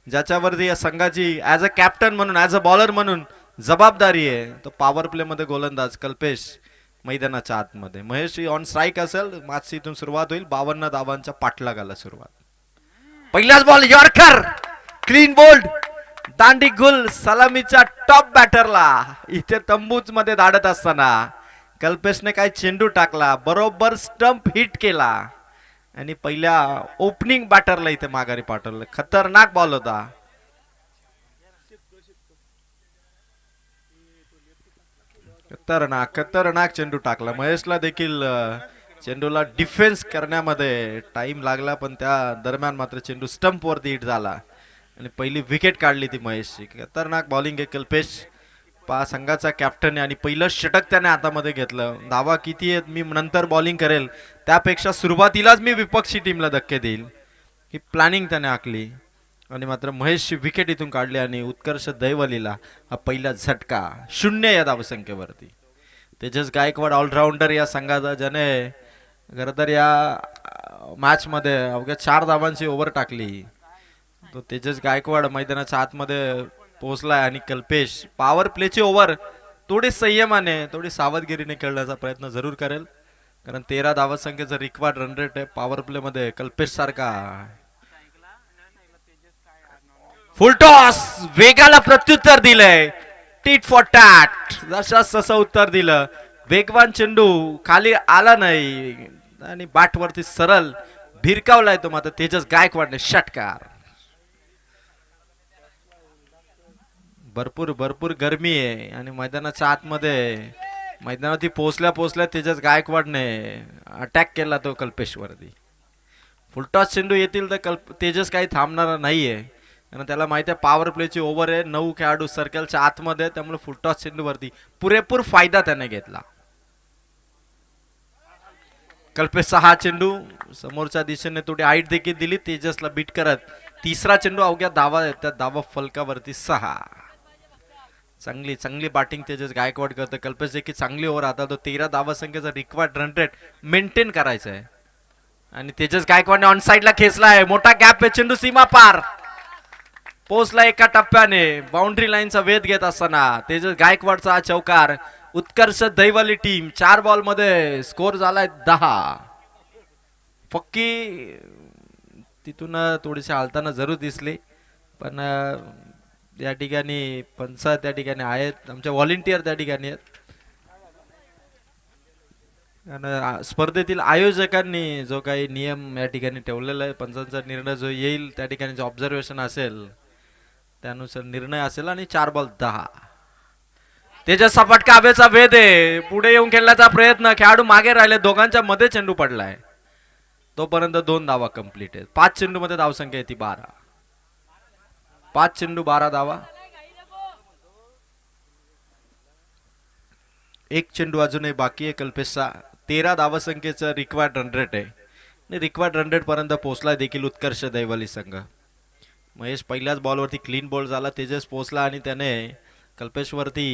ज्याच्यावरती या संघाची ऍज अ कॅप्टन म्हणून ऍज अ बॉलर म्हणून जबाबदारी आहे, तो पॉवर प्ले मध्ये गोलंदाज कल्पेश मैदानाच्या आतमध्ये. महेश ऑन स्ट्राईक असेल, मॅच इथून सुरुवात होईल. 52 धावांच्या पाठलागाला सुरुवात. पहिलाच बॉल यॉर्कर, क्लीन बोल्ड, दांडी गुल सलामीच्या टॉप बॅटरला इथे तंबूच मध्ये धाडत असताना कल्पेशने काय चेंडू टाकला, बरोबर स्टंप हिट केला आणि पहिल्या ओपनिंग बॅटरला इथे माघारी पाठवलं. खतरनाक बॉल होता. खतरनाक चेंडू टाकला. महेशला देखील चेंडूला डिफेन्स करण्यामध्ये टाइम लागला, पण त्या दरम्यान मात्र चेंडू स्टंप वरती हिट झाला आणि पहिली विकेट काढली ती महेशची. खतरनाक बॉलिंग आहे कल्पेश संघाचा कॅप्टन आहे आणि पहिलं षटक त्याने हातामध्ये घेतलं. धावा किती आहेत मी नंतर बॉलिंग करेल त्यापेक्षा सुरुवातीलाच मी विपक्षी टीमला धक्के देईल ही प्लॅनिंग त्याने आखली आणि मात्र महेशची विकेट इथून काढली आणि उत्कर्ष दैवलीला हा पहिला झटका 0 या धावसंख्येवरती. तेजस गायकवाड ऑलराऊंडर या संघाचा, ज्याने खरं तर या मॅच मध्ये अवघ्या 4 धावांची ओव्हर टाकली, तो तेजस गायकवाड मैदानाच्या आतमध्ये पोहोचलाय आणि कल्पेश पॉवर प्लेची ओव्हर थोडी संयमाने थोडी सावधगिरीने खेळण्याचा प्रयत्न जरूर करेल, कारण 13 धावसंख्येचा रिक्वायर्ड रन रेट आहे पॉवर प्ले मध्ये कल्पेश सारखा. फुल टॉस, वेगाला प्रत्युत्तर दिलंय, टीट फॉर टॅट, जसं उत्तर दिलं. वेगवान चेंडू खाली आला नाही आणि बॅट वरती सरळ भिरकावलाय तो मात्र तेजस गायकवाडने षटकार. भरपूर गरमी आहे आणि मैदानाच्या आतमध्ये मैदानावरती पोहोचल्या तेजस गायकवाडने अटॅक केला तो कल्पेश वरती. फुलटॉस चेंडू येतील तर तेजस काही थांबणार नाहीये, कारण त्याला माहिती आहे पॉवर प्लेची ओव्हर आहे, 9 खेळाडू सर्कलच्या आतमध्ये, त्यामुळे फुलटॉस चेंडू वरती पुरेपूर फायदा त्याने घेतला. कल्पेशचा हा चेंडू समोरच्या दिशेने थोडी हाईट देखील दिली, तेजसला बीट करत तिसरा चेंडू अवघ्या धावा येतात, धावा फलकावरती 6. चांगली बॅटिंग तेजस गायकवाड करतो. कल्पेश देखील चांगली ओव्हर, आता तो 13 धावसंख्येचा रिक्वायर्ड रन रेट मेंटेन करायचा आहे आणि तेजस गायकवाडने ऑन साइडला खेचला आहे. मोठा गॅप आहे, चेंडू सीमा पार पोहोचला एका टप्प्याने. बाउंड्री लाईनचा वेध घेत असताना तेजस गायकवाडचा हा चौकार. उत्कर्ष दैवली टीम 4 बॉल मध्ये स्कोर झालाय 10. फक्की तिथून थोडीशी हालताना जरूर दिसली, पण या ठिकाणी पंच त्या ठिकाणी आहेत, आमचे व्हॉलेंटियर त्या ठिकाणी आहेत. स्पर्धेतील आयोजकांनी जो काही नियम या ठिकाणी ठेवलेला आहे, पंचांचा निर्णय जो येईल त्या ठिकाणी जो ऑब्झर्वेशन असेल त्यानुसार निर्णय असेल. आणि 4 बॉल 10. तेजस फटका हवेचा वेध आहे, पुढे येऊन खेळण्याचा प्रयत्न, खेळाडू मागे राहिले, दोघांच्या मध्ये चेंडू पडलाय, तोपर्यंत 2 धावा कंप्लीट आहेत. 5 चेंडू मध्ये धावसंख्या आहे ती 12. 5 चेंडू 12 धावा. एक चेंडू अजूनही बाकी आहे कल्पेशचा. 13 धावसंख्येचं रिक्वायर्ड रन रेट आहे आणि रिक्वायर्ड रन रेट पर्यंत पोहोचला देखील उत्कर्ष दैवली संघ. महेश पहिल्याच बॉलवरती क्लीन बॉल झाला, तेजस पोहोचला आणि त्याने कल्पेश वरती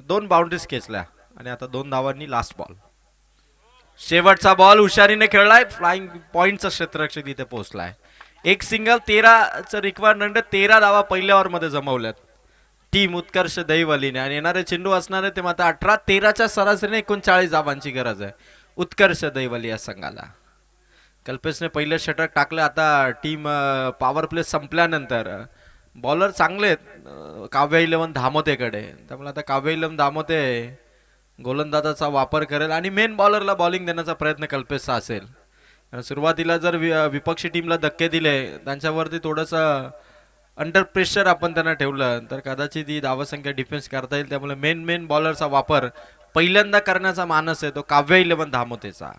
2 बाउंड्रीज खेचल्या आणि आता 2 धावांनी लास्ट बॉल. शेवटचा बॉल हुशारीने खेळलाय, फ्लाइंग पॉइंटचा क्षेत्ररक्षक इथे पोहोचलाय. एक सिंगल, 13चं रिक्वायर्ड रन रेट, 13 धावा पहिल्या ओव्हर मध्ये जमवल्यात टीम उत्कर्ष दैवलीने आणि येणारे चेंडू असणार आहे ते मात्र 18-13च्या सरासरीने 39 धावांची गरज आहे उत्कर्ष दैवली या संघाला. कल्पेशने पहिलं षटक टाकलं. आता टीम पॉवर प्ले संपल्यानंतर बॉलर चांगले आहेत काव्य 11 धामोतेकडे, त्यामुळे आता काव्य 11 धामोते गोलंदाजाचा वापर करेल आणि मेन बॉलरला बॉलिंग देण्याचा प्रयत्न कल्पेशचा असेल. सुरुवातीला जर विपक्षी टीमला धक्के दिले, त्यांच्यावरती थोडंसं अंडर प्रेशर आपण त्यांना ठेवलं तर कदाचित ही धावसंख्या डिफेन्स करता येईल, त्यामुळे मेन बॉलरचा वापर पहिल्यांदा करण्याचा मानस आहे तो काव्य 11 धामोतेचा.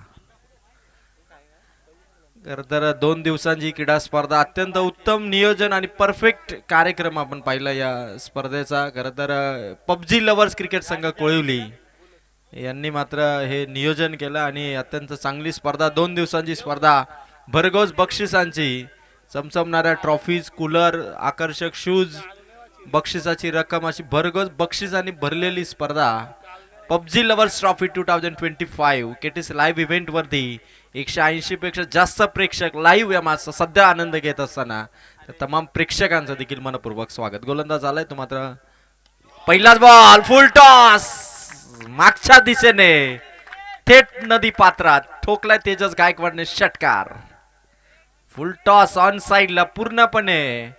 तर 2 दिवसांची क्रीडा स्पर्धा, अत्यंत उत्तम नियोजन आणि परफेक्ट कार्यक्रम आपण पाहिला या स्पर्धेचा. खरं तर पबजी लवर्स क्रिकेट संघ कोळिवली यांनी मात्र हे नियोजन केलं आणि अत्यंत चांगली स्पर्धा, 2 दिवसांची स्पर्धा, भरघोस बक्षिसांची, चमचमणाऱ्या ट्रॉफीज, कूलर, आकर्षक शूज, बक्षिसाची रक्कम, अशी भरघोस बक्षिसांनी भरलेली स्पर्धा पबजी लवर्स ट्रॉफी 2025 केटीस लाईव्ह इव्हेंट वरती 180 पेक्षा जास्त प्रेक्षक लाईव्ह या मॅचचा सध्या आनंद घेत असताना तमाम प्रेक्षकांचं देखील मनपूर्वक स्वागत. गोलंदाज आलाय तो मात्र पहिलाच बॉल फुल टॉस मागच्या दिशेने थेट नदी पात्रात ठोकलाय तेजस गायकवाडने षटकार. फुल टॉस ऑन साइडला पूर्णपणे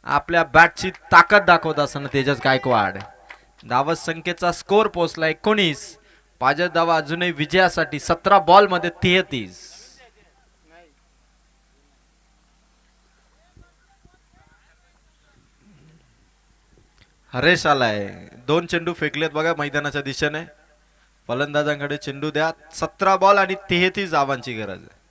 आपल्या बॅटची ताकद दाखवत असताना तेजस गायकवाड. धावत संख्येचा स्कोर पोहोचला 19. पाहिजे धावा अजूनही विजयासाठी 17 बॉल मध्ये 33. हरेश आलाय. 2 चेंडू फेकलेत बघा मैदानाच्या दिशेने. फलंदाजांकडे चेंडू द्या. 17 बॉल आणि 33 धावांची गरज आहे.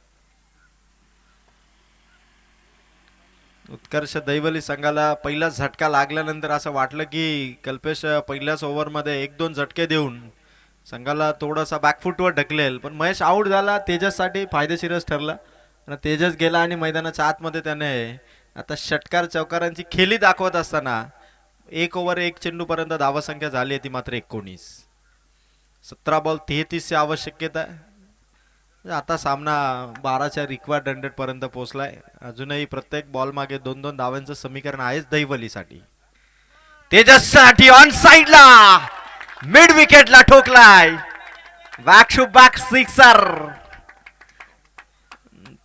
उत्कर्ष दैवली संघाला पहिला झटका लागल्यानंतर असं वाटलं की कल्पेश पहिल्याच ओव्हरमध्ये 1-2 झटके देऊन संघाला थोडासा बॅकफुटवर ढकलेल, पण महेश आऊट झाला. तेजससाठी फायदेशीरच ठरला. तेजस गेला आणि मैदानाच्या आतमध्ये त्याने आता षटकार चौकारांची खेळी दाखवत असताना 1 ओव्हर 1 चेंडू पर्यंत धावसंख्या झाली ती मात्र 19. 17 बॉल 33 ची आवश्यकता आहे. आता सामना 12च्या रिक्वायर्ड 100 पर्यंत पोहोचलाय. अजूनही प्रत्येक बॉल मागे 2-2 धावांचं समीकरण आहेच दैवलीसाठी. तेजससाठी ऑन साइडला मिड विकेटला ठोकलाय. Back to back sixer.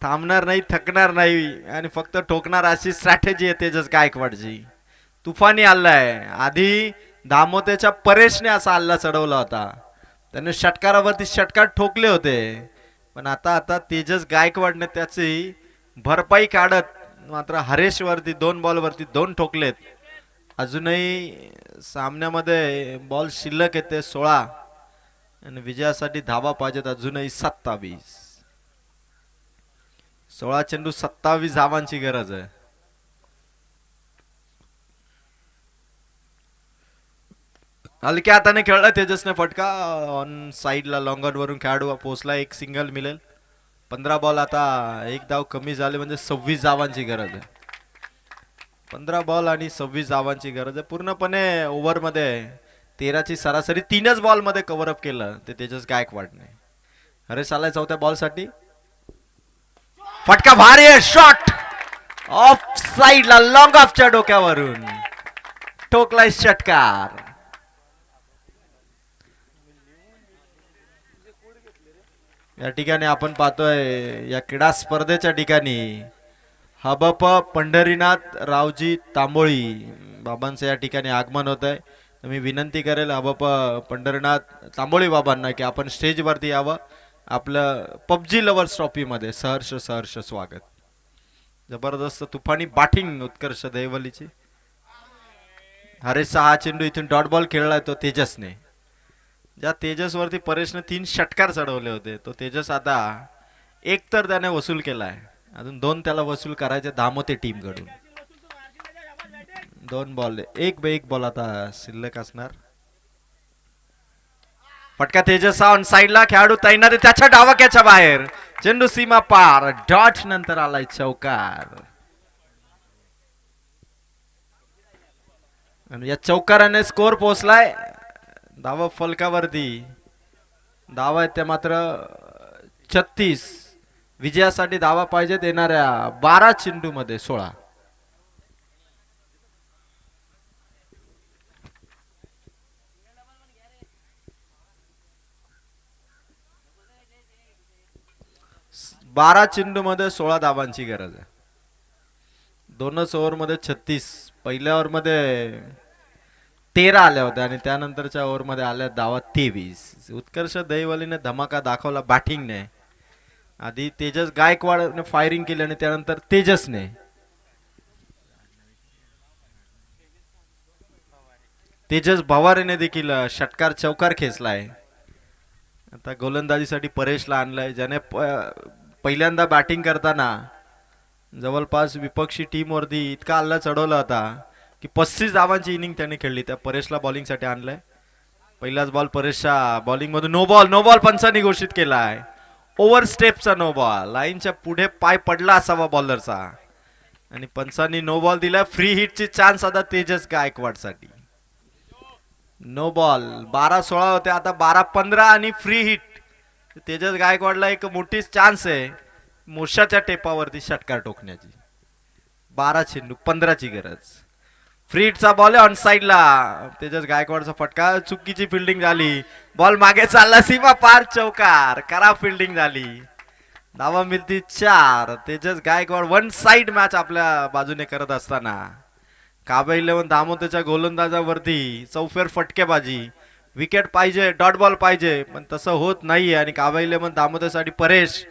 थांबणार नाही, थकणार नाही आणि फक्त ठोकणार अशी स्ट्रॅटेजी आहे तेजस गायकवाडची. तुफानी हल्ला आहे. आधी दामोतेच्या परेशने असा हल्ला चढवला होता. त्याने षटकारावरती षटकार ठोकले होते, पण आता तेजस गायकवाडने त्याची भरपाई काढत मात्र हरेश वरती 2 बॉल वरती 2 ठोकलेत. अजूनही सामन्यामध्ये बॉल शिल्लक येते 16 आणि विजयासाठी धावा पाहिजेत अजूनही 27. 16 चेंडू 27 धावांची गरज आहे. हलक्या हाताने खेळला तेजसने फटका. ऑन साइडला लॉंग ऑन वरून खेळाडू पोहोचला. 1 सिंगल मिळेल. 15 बॉल आता 1 धाव कमी झाले म्हणजे 26 धावांची गरज आहे. 15 बॉल आणि 26 धावांची गरज आहे. पूर्णपणे ओव्हर मध्ये 13ची सरासरी 3च बॉल मध्ये कव्हर अप केलं ते तेजस गायकवाडने. हरेश आलाय 4थ्या बॉल साठी. फटका भारी आहे. शॉट ऑफ साइडला लॉंग ऑफच्या डोक्यावरून ठोकलाय षटकार. या ठिकाणी आपण पाहतोय या क्रीडा स्पर्धेच्या ठिकाणी हबप पंढरीनाथ रावजी तांबोळी बाबांचं या ठिकाणी आगमन होत आहे. मी विनंती करेल हबप पंढरीनाथ तांबोळी बाबांना की आपण स्टेजवरती यावं. आपलं पबजी लवर्स ट्रॉफी मध्ये सहर्ष स्वागत. जबरदस्त तुफानी बॅटिंग उत्कर्ष दैवलीची. हरेश 6 चेंडू इथून डॉट बॉल खेळलाय तो तेजसने. ज्या तेजस वरती परेशने 3 षटकार चढवले होते तो तेजस आता 1 तर त्याने वसूल केलाय. अजून 2 त्याला वसूल करायचे दामोते टीम कडून. 2 बॉल 1 बॉल आता शिल्लक असणार. फटका तेजस ऑन साइडला. खेळाडू तैनात त्याच्या डावाक्याच्या बाहेर. चेंडू सीमा पार. डॉट नंतर आलाय चौकार. आणि या चौकाराने स्कोर पोहोचलाय. धावा फलकावरती धावा आहेत त्या मात्र 36. विजयासाठी धावा पाहिजेत येणाऱ्या 12 चेंडू मध्ये 16. बारा चेंडू मध्ये 16 धावांची गरज आहे. 2च ओव्हर मध्ये 36. पहिल्या ओव्हर मध्ये 13 आल्या होत्या आणि त्यानंतरच्या ओव्हर मध्ये आल्या धावा 23. उत्कर्ष दैवलीने धमाका दाखवला बॅटिंगने. आधी तेजस गायकवाडने फायरिंग केली आणि त्यानंतर तेजसने. तेजस भवारेने देखील षटकार चौकार खेचलाय. आता गोलंदाजीसाठी परेशला आणलाय ज्याने पहिल्यांदा बॅटिंग करताना जवळपास विपक्षी टीम वरती इतका हल्ला चढवला होता की 35 धावांची इनिंग त्याने खेळली. त्या परेशला बॉलिंग साठी आणलंय. पहिलाच बॉल परेशच्या बॉलिंग मध्ये नो बॉल पंचांनी घोषित केलाय. ओव्हर स्टेपचा नो बॉल. लाईनच्या पुढे पाय पडला असावा बॉलरचा आणि पंचांनी नो बॉल दिला. फ्री हिटची चान्स आता तेजस गायकवाड साठी. नो बॉल 12-16 होते आता 12-15 आणि फ्री हिट. तेजस गायकवाडला एक मोठी चान्स आहे मोशाच्या टेपावरती षटकार टोकण्याची. 12 चेंडू 15ची गरज. फ्रीटचा बॉल आहे ऑन साइडला. तेजस गायकवाडचा फटका, चुकीची फिल्डिंग झाली. बॉल मागे चालला, सीमा पार, चौकार. करा फिल्डिंग झाली. धावा मिळती 4. Tejas Gaikwad one side match आपल्या बाजूने करत असताना काबा 11 दामोदरच्या गोलंदाजावरती चौफेर फटकेबाजी. विकेट पाहिजे, डॉट बॉल पाहिजे, पण तसं होत नाहीये. आणि काबा 11 दामोदरसाठी परेश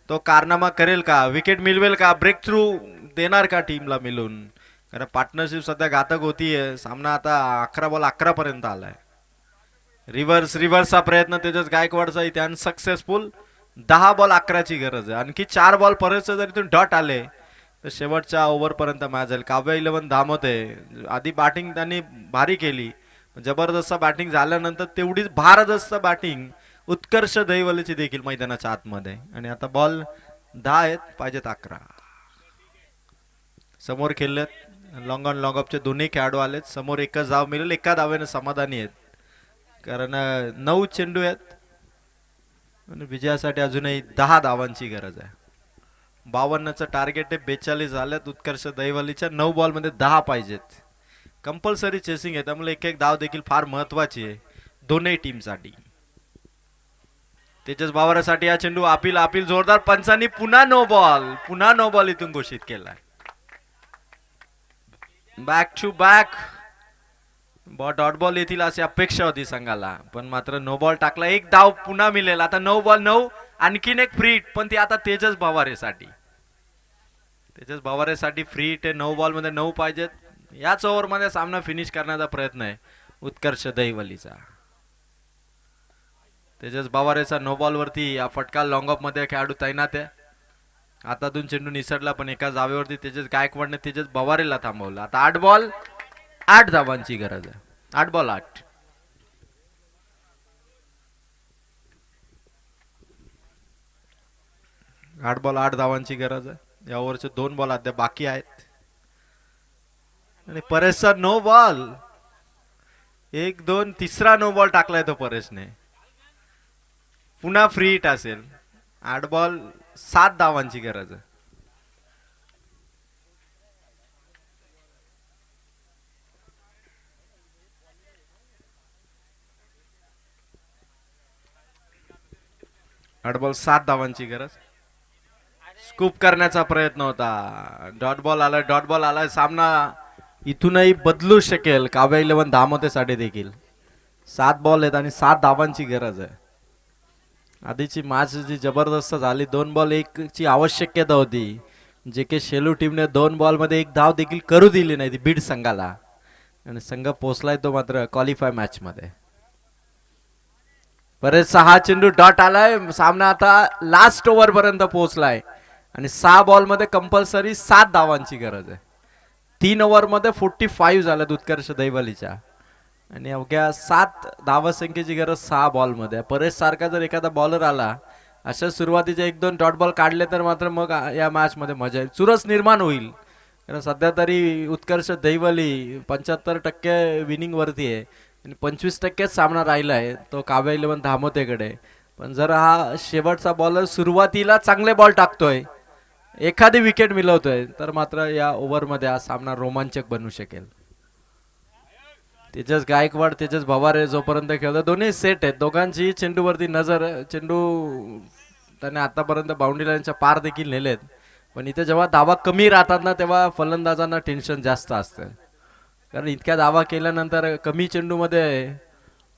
तो कारनामा करेल का? विकेट मिळवेल का? ब्रेक थ्रू देणार का टीमला मिळून? कारण पार्टनरशिप सध्या घातक होतीये. सामना आता 11 बॉल 11 पर्यंत आलाय. रिव्हर्सचा प्रयत्न तेजस गायकवाडचा इथे अनसक्सेसफुल. 10 बॉल 11ची गरज आहे. आणखी 4 बॉल परत जर इथून डॉट आले तर शेवटच्या ओव्हर पर्यंत मॅच जाईल. काव्या 11 धामते. आधी बॅटिंग त्यांनी भारी केली, जबरदस्त बॅटिंग झाल्यानंतर तेवढीच भारदस्त बॅटिंग उत्कर्ष दहिवलीची देखील मैदानाच्या आतमध्ये. आणि आता बॉल 10 आहेत, पाहिजेत 11. समोर खेळलेत लॉंग ऑन लॉंग ऑफचे दोन्ही खेळाडू आलेत. समोर एकच धाव मिळेल, एका धावेने समाधानी आहेत. कारण 9 चेंडू आहेत आणि विजयासाठी अजूनही 10 धावांची गरज आहे. 52चं टार्गेट आहे, 42 झाल्यात उत्कर्ष दहिवलीच्या. 9 बॉल मध्ये 10 पाहिजेत. कंपल्सरी चेसिंग आहे, त्यामुळे एक एक धाव देखील फार महत्वाची आहे दोन्ही टीमसाठी. तेजस बावरासाठी हा चेंडू अपील जोरदार. पंचांनी पुन्हा नो बॉल इथून घोषित केलाय. Back to back dot ball येतील अशी अपेक्षा होती संघाला, पण मात्र नो बॉल टाकला. एक धाव पुन्हा मिळेल. आता 9 बॉल 9. आणखीन एक फ्री हिट, पण ती आता तेजस बावारेसाठी. फ्री हिट आहे. 9 बॉल मध्ये 9 पाहिजेत. याच ओव्हर मध्ये सामना फिनिश करण्याचा प्रयत्न आहे उत्कर्ष दहिवलीचा. तेजस बावारेचा नो बॉल वरती या फटका लॉंग ऑफ मध्ये खेळाडू तैनात आहे. हातातून चेंडू निसटला, पण एका जावेवरती तेजस गायकवाडने तेजस बावारेला थांबवलं. आता 8 बॉल 8 धावांची गरज आहे. 8 बॉल 8. आठ बॉल 8 धावांची गरज आहे. या ओव्हरचे 2 बॉल अद्याप बाकी आहेत. आणि परेशचा नो बॉल 1 2 तिसरा नो बॉल टाकलाय तो परेशने. पुन्हा फ्री हिट असेल. 8 बॉल 7 धावांची गरज आहे. आठ बॉल 7 धावांची गरज. स्कूप करण्याचा प्रयत्न होता. डॉट बॉल आलाय. सामना इथूनही बदलू शकेल काव्या 11 धामतेसाठी देखील. 7 बॉल आहेत आणि 7 धावांची गरज आहे. आधीची मॅच जी जबरदस्त झाली, 2 बॉल 1 ची आवश्यकता होती. जे के शेलू टीमने 2 बॉल मध्ये 1 धाव देखील करू दिली नाही ती बीड संघाला, आणि संघ पोहोचलाय तो मात्र क्वालिफाय मॅच मध्ये. बरेच 6 चेंडू डॉट आलाय. सामना आता लास्ट ओव्हर पर्यंत पोहोचलाय आणि 6 बॉल मध्ये कंपल्सरी 7 धावांची गरज आहे. 3 ओव्हर मध्ये 45 झाल्यात उत्कर्ष दहिवलीच्या, आणि अवघ्या 7 धावसंख्येची गरज 6 बॉल मध्ये. परेश सारखा जर एखादा बॉलर आला, अशा सुरुवातीचे 1-2 डॉट बॉल काढले तर मात्र मग या मॅच मध्ये मजा येईल, चुरस निर्माण होईल. कारण सध्या तरी उत्कर्ष दहिवली 75% विनिंग वरती आहे आणि 25% सामना राहिला आहे तो काव्या 11 धामतेकडे. पण जर हा शेवटचा बॉलर सुरुवातीला चांगले बॉल टाकतोय, एखादी विकेट मिळवतोय, तर मात्र या ओव्हर मध्ये हा सामना रोमांचक बनू शकेल. तेजस गायकवाड तेजस भवारे जोपर्यंत खेळतो, दोन्ही सेट आहेत. दोघांची चेंडूवरती नजर. चेंडू त्याने आतापर्यंत बाउंड्री लाईनच्या पार देखील नेलेत, पण इथे जेव्हा धावा कमी राहतात ना, तेव्हा फलंदाजांना टेन्शन जास्त असतं. कारण इतक्या धावा केल्यानंतर कमी चेंडू मध्ये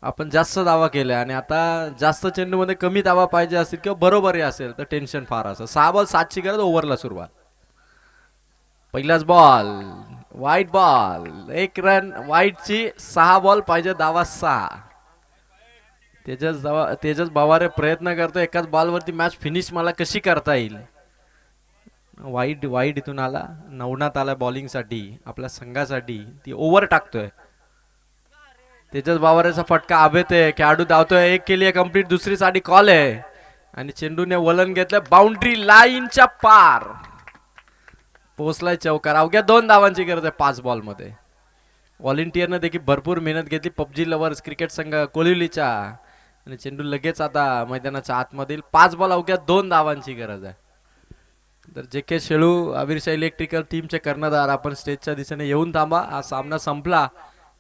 आपण जास्त धावा केल्या, आणि आता जास्त चेंडू मध्ये कमी धावा पाहिजे असतील किंवा बरोबरी असेल तर टेन्शन फार असतं. 6 बॉल 7 ची गरज. ओव्हरला सुरुवात. पहिलाच ball wide ball. 1 run वाईटची. 6 ball पाहिजे, धावा 6. तेजस बावारे प्रयत्न करतो एकाच बॉल वरती मॅच फिनिश मला कशी करता येईल. वाईट इथून आला. नवनाथ आला बॉलिंग साठी आपल्या संघासाठी. ती ओव्हर टाकतोय. तेजस बावारेचा फटका आभेत आहे. खेळाडू धावतोय. 1 केली आहे कंप्लीट. दुसरी साठी कॉल आहे आणि चेंडूने वलन घेतलं. बाउंड्री लाईनच्या पार पोहोचलाय. चौकार. अवघ्या 2 धावांची गरज आहे 5 बॉल मध्ये. व्हॉलेंटियरने देखील भरपूर मेहनत घेतली. पबजी लवर्स क्रिकेट संघ कोलिवलीचा, आणि चेंडू लगेच आता मैदानाच्या आतमधील. 5 बॉल अवघ्या 2 धावांची गरज आहे. तर जे के शेळू अविरशा इलेक्ट्रिकल टीमचे कर्णधार आपण स्टेजच्या दिशेने येऊन थांबा. हा सामना संपला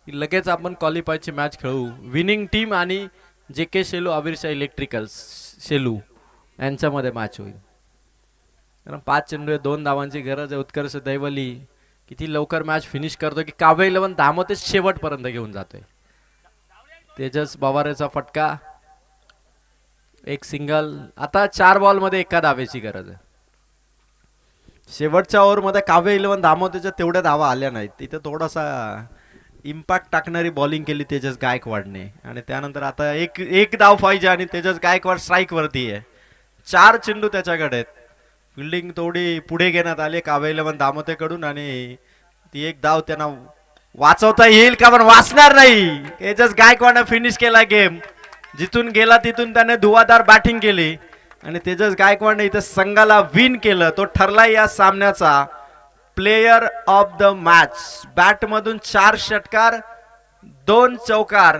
की लगेच आपण क्वालिफायची मॅच खेळू. विनिंग टीम आणि जे के शेलू अविरशा इलेक्ट्रिकल शेलू यांच्यामध्ये मॅच होईल. कारण 5 चेंडू 2 धावांची गरज आहे. उत्कर्ष दैवली किती लवकर मॅच फिनिश करतो की काव्य 11 धामते शेवटपर्यंत घेऊन जातोय. तेजस बवारेचा फटका, एक सिंगल. आता 4 बॉल मध्ये एका धावेची गरज आहे. शेवटच्या ओव्हरमध्ये काव्य 11 धामतेच्या तेवढ्या धावा आल्या नाहीत. तिथे थोडासा इम्पॅक्ट टाकणारी बॉलिंग केली तेजस गायकवाडने आणि त्यानंतर आता एक धाव पाहिजे आणि तेजस गायकवाड स्ट्राईक वरती आहे. 4 चेंडू त्याच्याकडे आहेत. फिल्डिंग थोडी पुढे घेण्यात आली काव्य 11 धामतेकडून आणि ती एक धाव त्यांना वाचवता येईल का पण वाचणार नाही. तेजस गायकवाडने फिनिश केला गेम. जिथून गेला तिथून त्याने धुवाधार बॅटिंग केली आणि तेजस गायकवाडने इथं संघाला विन केलं. तो ठरला या सामन्याचा player of the match. Bat मधून 4 षटकार 2 चौकार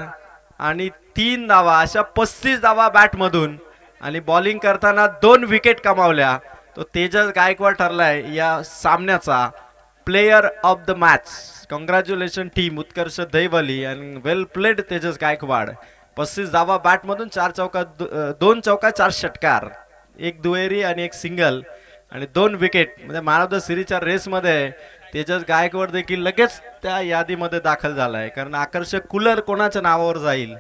आणि 3 धावा अशा 35 धावा बॅट मधून आणि बॉलिंग करताना 2 विकेट कमावल्या. तो तेजस गायकवाड ठरलाय या सामन्याचा player of the match. Congratulation team Utkarsh Daivali and well played Tejas Gaikwad. 35 धावा बॅट मधून 4 चौका 2 चौका 4 षटकार, 1 दुहेरी आणि 1 सिंगल आणि 2 विकेट. म्हणजे मॅन ऑफ द सिरीजच्या रेसमध्ये तेजस गायकवाड देखील लगेच त्या यादीमध्ये दाखल झालाय. कारण आकर्षक कूलर कोणाच्या नावावर जाईल